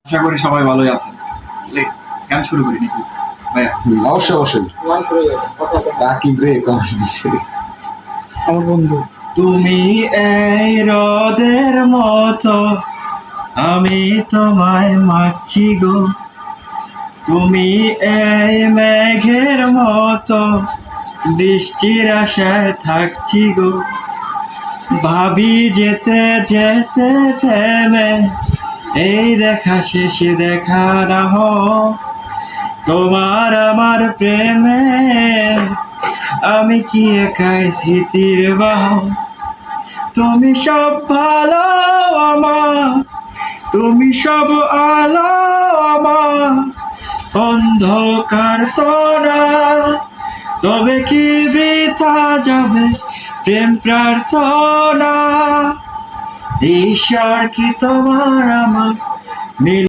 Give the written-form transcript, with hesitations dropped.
আশা করি সবাই ভালোই আছেন। গান শুরু করি নাকি ভাইয়া? অবশ্যই অবশ্যই রাকিব রে কমেন্ট দিচ্ছে আমার বন্ধু। তুমি এই রোদের মতো, আমি তোমায় মাখছি গো। তুমি এই মেঘের মতো, বৃষ্টির আশায় থাকছি গো। ভাবি যেতে যেতে থেমে, এই দেখা শেষে দেখা না হোক তোমার আমার প্রেমে। আমি কি একাই স্মৃতির বাহক? তুমি সব ভালো আমার, তুমি সব আলো আমার, অন্ধকার তো না। তবে কি বৃথা যাবে প্রেম প্রার্থনা? ঈশ্বর কি তোমার আমার মিল